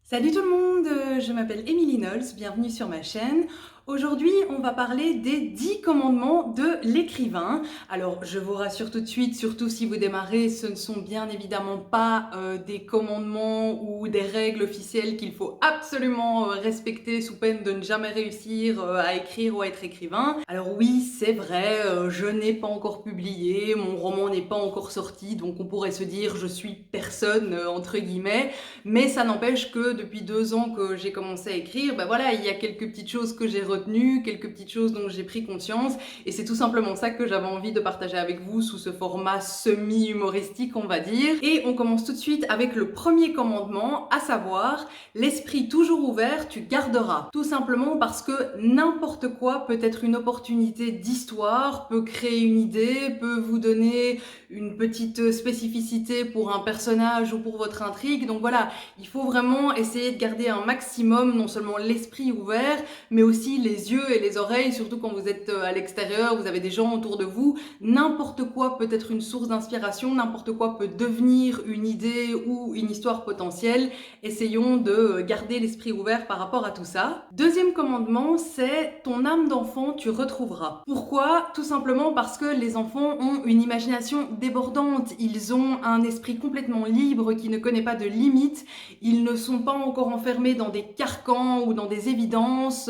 Salut tout le monde, je m'appelle Emily Knowles, bienvenue sur ma chaîne. Aujourd'hui, on va parler des 10 commandements de l'écrivain. Alors, je vous rassure tout de suite, surtout si vous démarrez, ce ne sont bien évidemment pas des commandements ou des règles officielles qu'il faut absolument respecter sous peine de ne jamais réussir à écrire ou à être écrivain. Alors oui, c'est vrai, je n'ai pas encore publié, mon roman n'est pas encore sorti, donc on pourrait se dire je suis personne, entre guillemets. Mais ça n'empêche que depuis 2 ans que j'ai commencé à écrire, bah voilà, il y a quelques petites choses que j'ai retenues, quelques petites choses dont j'ai pris conscience, et c'est tout simplement ça que j'avais envie de partager avec vous sous ce format semi-humoristique, on va dire. Et on commence tout de suite avec le premier commandement, à savoir, l'esprit toujours ouvert, tu garderas. Tout simplement parce que n'importe quoi peut être une opportunité d'histoire, peut créer une idée, peut vous donner une petite spécificité pour un personnage ou pour votre intrigue. Donc voilà, il faut vraiment essayer de garder un maximum, non seulement l'esprit ouvert, mais aussi les yeux et les oreilles, surtout quand vous êtes à l'extérieur, vous avez des gens autour de vous. N'importe quoi peut être une source d'inspiration, n'importe quoi peut devenir une idée ou une histoire potentielle. Essayons de garder l'esprit ouvert par rapport à tout ça. Deuxième commandement, c'est ton âme d'enfant, tu retrouveras. Pourquoi? Tout simplement parce que les enfants ont une imagination débordante, ils ont un esprit complètement libre qui ne connaît pas de limites, ils ne sont pas encore enfermés dans des carcans ou dans des évidences,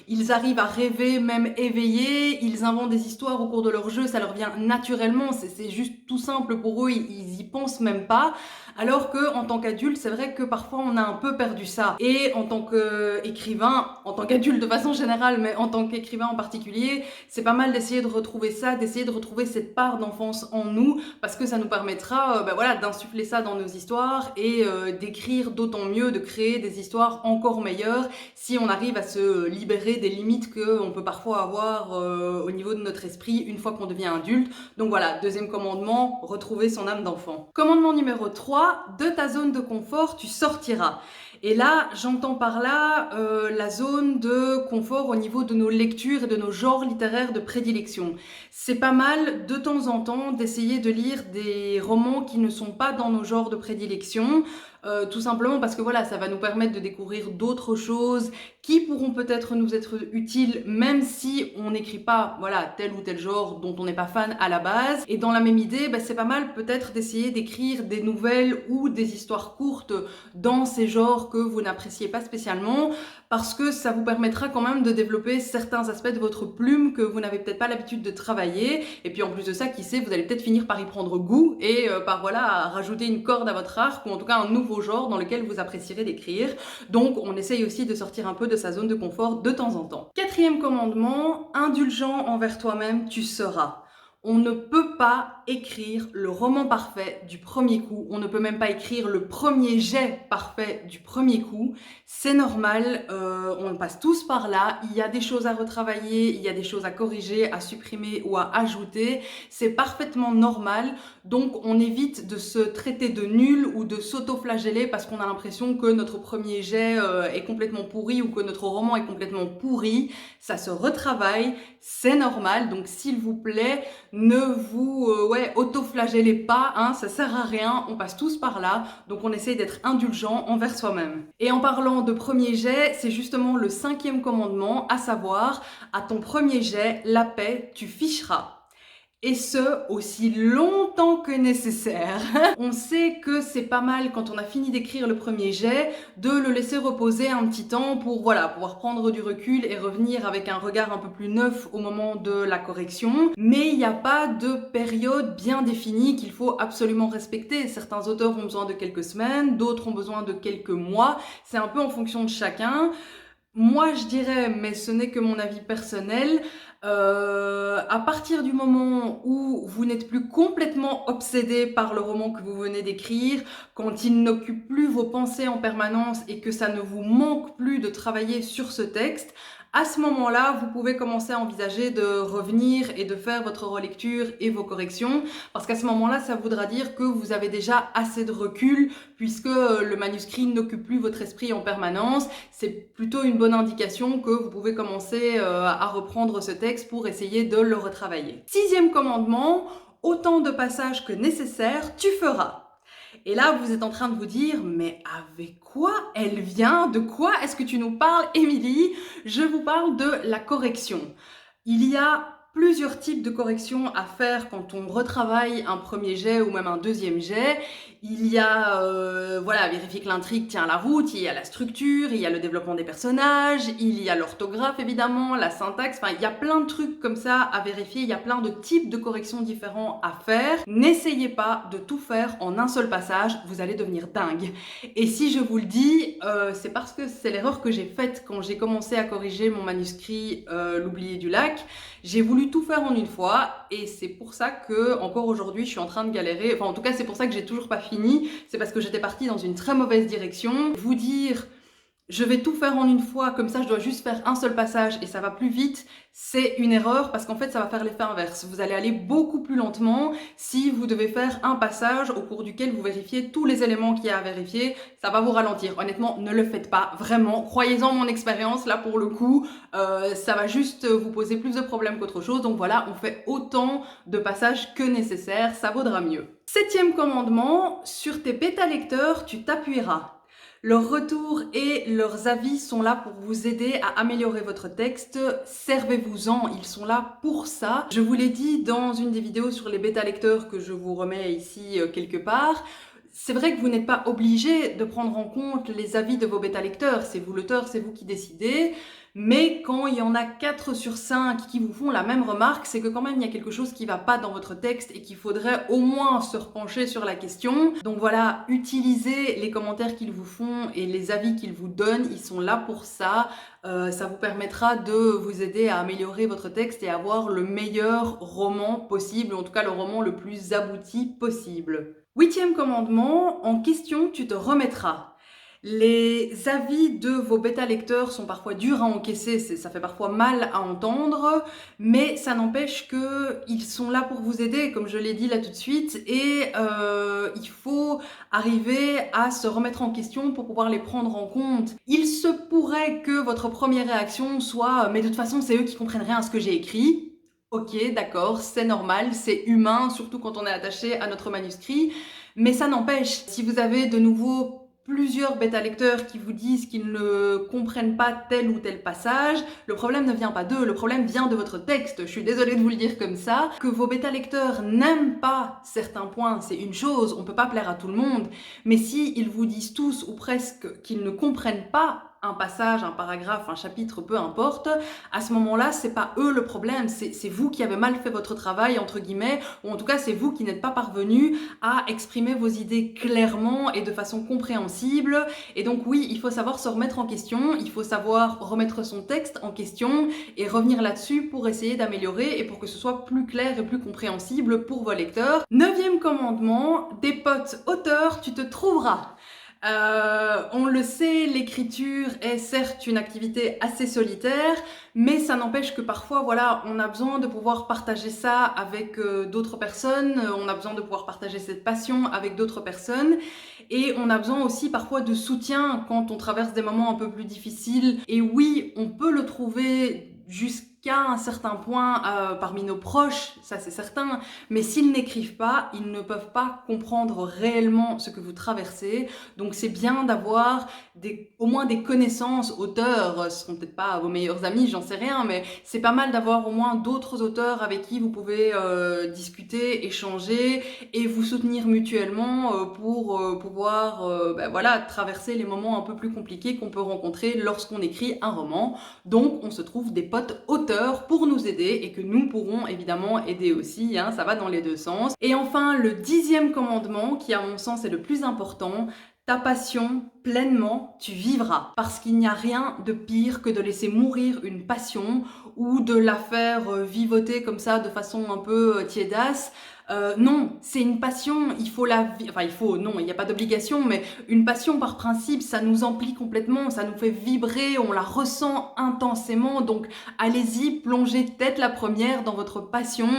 ils arrivent à rêver même éveillés, ils inventent des histoires au cours de leur jeu, ça leur vient naturellement, c'est juste tout simple pour eux, ils y pensent même pas. Alors que en tant qu'adulte, c'est vrai que parfois on a un peu perdu ça. Et en tant qu'écrivain, en tant qu'adulte de façon générale, mais en tant qu'écrivain en particulier, c'est pas mal d'essayer de retrouver ça, d'essayer de retrouver cette part d'enfance en nous, parce que ça nous permettra voilà, d'insuffler ça dans nos histoires et d'écrire d'autant mieux, de créer des histoires encore meilleures si on arrive à se libérer des limites qu'on peut parfois avoir au niveau de notre esprit une fois qu'on devient adulte. Donc voilà, deuxième commandement, retrouver son âme d'enfant. Commandement numéro 3, de ta zone de confort, tu sortiras. Et là, j'entends par là la zone de confort au niveau de nos lectures et de nos genres littéraires de prédilection. C'est pas mal de temps en temps d'essayer de lire des romans qui ne sont pas dans nos genres de prédilection, tout simplement parce que voilà, ça va nous permettre de découvrir d'autres choses qui pourront peut-être nous être utiles même si on n'écrit pas voilà, tel ou tel genre dont on n'est pas fan à la base. Et dans la même idée, c'est pas mal peut-être d'essayer d'écrire des nouvelles ou des histoires courtes dans ces genres que vous n'appréciez pas spécialement, parce que ça vous permettra quand même de développer certains aspects de votre plume que vous n'avez peut-être pas l'habitude de travailler. Et puis en plus de ça, qui sait, vous allez peut-être finir par y prendre goût et par voilà, rajouter une corde à votre arc, ou en tout cas un nouveau genre dans lequel vous apprécierez d'écrire. Donc on essaye aussi de sortir un peu de sa zone de confort de temps en temps. Quatrième commandement, indulgent envers toi-même, tu seras. On ne peut pas écrire le roman parfait du premier coup, on ne peut même pas écrire le premier jet parfait du premier coup. C'est normal, on passe tous par là, il y a des choses à retravailler, il y a des choses à corriger, à supprimer ou à ajouter, c'est parfaitement normal, donc on évite de se traiter de nul ou de s'auto-flageller parce qu'on a l'impression que notre premier jet est complètement pourri ou que notre roman est complètement pourri. Ça se retravaille, c'est normal, donc s'il vous plaît, ne vous auto-flagellez pas, hein, ça sert à rien, on passe tous par là, donc on essaye d'être indulgent envers soi-même. Et en parlant de premier jet, c'est justement le 5e commandement, à savoir, à ton premier jet, la paix, tu ficheras. Et ce, aussi longtemps que nécessaire. On sait que c'est pas mal quand on a fini d'écrire le premier jet, de le laisser reposer un petit temps pour voilà, pouvoir prendre du recul et revenir avec un regard un peu plus neuf au moment de la correction. Mais il n'y a pas de période bien définie qu'il faut absolument respecter. Certains auteurs ont besoin de quelques semaines, d'autres ont besoin de quelques mois. C'est un peu en fonction de chacun. Moi, je dirais, mais ce n'est que mon avis personnel, à partir du moment où vous n'êtes plus complètement obsédé par le roman que vous venez d'écrire, quand il n'occupe plus vos pensées en permanence et que ça ne vous manque plus de travailler sur ce texte, à ce moment-là, vous pouvez commencer à envisager de revenir et de faire votre relecture et vos corrections, parce qu'à ce moment-là, ça voudra dire que vous avez déjà assez de recul, puisque le manuscrit n'occupe plus votre esprit en permanence. C'est plutôt une bonne indication que vous pouvez commencer à reprendre ce texte pour essayer de le retravailler. 6e commandement, autant de passages que nécessaire, tu feras. Et là, vous êtes en train de vous dire, mais avec quoi elle vient? De quoi est-ce que tu nous parles, Émilie? Je vous parle de la correction. Il y a plusieurs types de corrections à faire quand on retravaille un premier jet ou même un deuxième jet. Il y a voilà, vérifier que l'intrigue tient la route, il y a la structure, il y a le développement des personnages, il y a l'orthographe évidemment, la syntaxe, enfin il y a plein de trucs comme ça à vérifier, il y a plein de types de corrections différents à faire. N'essayez pas de tout faire en un seul passage, vous allez devenir dingue. Et si je vous le dis, c'est parce que c'est l'erreur que j'ai faite quand j'ai commencé à corriger mon manuscrit L'oublié du lac. J'ai voulu tout faire en une fois et c'est pour ça que encore aujourd'hui je suis en train de galérer. Enfin en tout cas c'est pour ça que j'ai toujours pas fini. C'est parce que j'étais partie dans une très mauvaise direction. Vous dire je vais tout faire en une fois, comme ça je dois juste faire un seul passage et ça va plus vite, c'est une erreur parce qu'en fait ça va faire l'effet inverse. Vous allez aller beaucoup plus lentement si vous devez faire un passage au cours duquel vous vérifiez tous les éléments qu'il y a à vérifier, ça va vous ralentir. Honnêtement, ne le faites pas, vraiment, croyez-en mon expérience, là pour le coup, ça va juste vous poser plus de problèmes qu'autre chose. Donc voilà, on fait autant de passages que nécessaire, ça vaudra mieux. 7e commandement, sur tes bêta-lecteurs, tu t'appuieras. Leurs retours et leurs avis sont là pour vous aider à améliorer votre texte. Servez-vous-en, ils sont là pour ça. Je vous l'ai dit dans une des vidéos sur les bêta-lecteurs que je vous remets ici quelque part. C'est vrai que vous n'êtes pas obligé de prendre en compte les avis de vos bêta-lecteurs. C'est vous l'auteur, c'est vous qui décidez. Mais quand il y en a 4 sur 5 qui vous font la même remarque, c'est que quand même il y a quelque chose qui va pas dans votre texte et qu'il faudrait au moins se repencher sur la question. Donc voilà, utilisez les commentaires qu'ils vous font et les avis qu'ils vous donnent, ils sont là pour ça. Ça vous permettra de vous aider à améliorer votre texte et à avoir le meilleur roman possible, ou en tout cas le roman le plus abouti possible. 8e commandement, en question tu te remettras. Les avis de vos bêta-lecteurs sont parfois durs à encaisser, ça fait parfois mal à entendre, mais ça n'empêche qu'ils sont là pour vous aider, comme je l'ai dit là tout de suite, et il faut arriver à se remettre en question pour pouvoir les prendre en compte. Il se pourrait que votre première réaction soit « mais de toute façon c'est eux qui comprennent rien à ce que j'ai écrit ». Ok, d'accord, c'est normal, c'est humain, surtout quand on est attaché à notre manuscrit, mais ça n'empêche, si vous avez de nouveau plusieurs bêta-lecteurs qui vous disent qu'ils ne comprennent pas tel ou tel passage, le problème ne vient pas d'eux, le problème vient de votre texte. Je suis désolée de vous le dire comme ça. Que vos bêta-lecteurs n'aiment pas certains points, c'est une chose, on peut pas plaire à tout le monde, mais si ils vous disent tous ou presque qu'ils ne comprennent pas un passage, un paragraphe, un chapitre, peu importe, à ce moment-là, c'est pas eux le problème, c'est vous qui avez mal fait votre travail, entre guillemets, ou en tout cas, c'est vous qui n'êtes pas parvenu à exprimer vos idées clairement et de façon compréhensible. Et donc oui, il faut savoir se remettre en question, il faut savoir remettre son texte en question et revenir là-dessus pour essayer d'améliorer et pour que ce soit plus clair et plus compréhensible pour vos lecteurs. 9e commandement, des potes auteurs, tu te trouveras. On le sait, l'écriture est certes une activité assez solitaire, mais ça n'empêche que parfois, voilà, on a besoin de pouvoir partager ça avec d'autres personnes, on a besoin de pouvoir partager cette passion avec d'autres personnes, et on a besoin aussi parfois de soutien quand on traverse des moments un peu plus difficiles. Et oui, on peut le trouver jusqu'à un certain point parmi nos proches, ça c'est certain, mais s'ils n'écrivent pas, ils ne peuvent pas comprendre réellement ce que vous traversez. Donc c'est bien d'avoir au moins des connaissances auteurs, ce seront peut-être pas vos meilleurs amis, j'en sais rien, mais c'est pas mal d'avoir au moins d'autres auteurs avec qui vous pouvez discuter, échanger et vous soutenir mutuellement pour pouvoir voilà, traverser les moments un peu plus compliqués qu'on peut rencontrer lorsqu'on écrit un roman. Donc on se trouve des potes auteurs pour nous aider et que nous pourrons évidemment aider aussi, hein, ça va dans les deux sens. Et enfin, le 10e commandement, qui à mon sens est le plus important, ta passion, pleinement, tu vivras. Parce qu'il n'y a rien de pire que de laisser mourir une passion ou de la faire vivoter comme ça de façon un peu tiédasse. Non, c'est une passion, il faut la vivre, enfin il faut, non, il n'y a pas d'obligation, mais une passion par principe, ça nous emplit complètement, ça nous fait vibrer, on la ressent intensément, donc allez-y, plongez tête la première dans votre passion.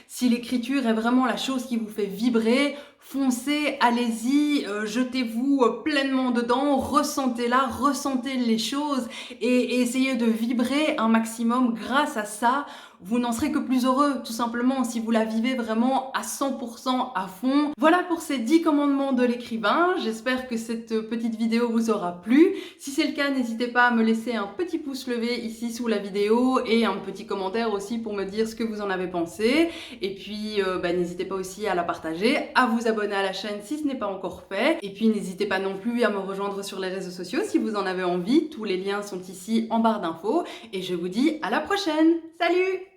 Si l'écriture est vraiment la chose qui vous fait vibrer, foncez, allez-y, jetez-vous pleinement dedans, ressentez-la, ressentez les choses et essayez de vibrer un maximum grâce à ça. vous n'en serez que plus heureux, tout simplement, si vous la vivez vraiment à 100% à fond. Voilà pour ces 10 commandements de l'écrivain. J'espère que cette petite vidéo vous aura plu. Si c'est le cas, n'hésitez pas à me laisser un petit pouce levé ici sous la vidéo et un petit commentaire aussi pour me dire ce que vous en avez pensé. Et puis, n'hésitez pas aussi à la partager, à vous abonner à la chaîne si ce n'est pas encore fait. Et puis, n'hésitez pas non plus à me rejoindre sur les réseaux sociaux si vous en avez envie. Tous les liens sont ici en barre d'infos. Et je vous dis à la prochaine. Salut!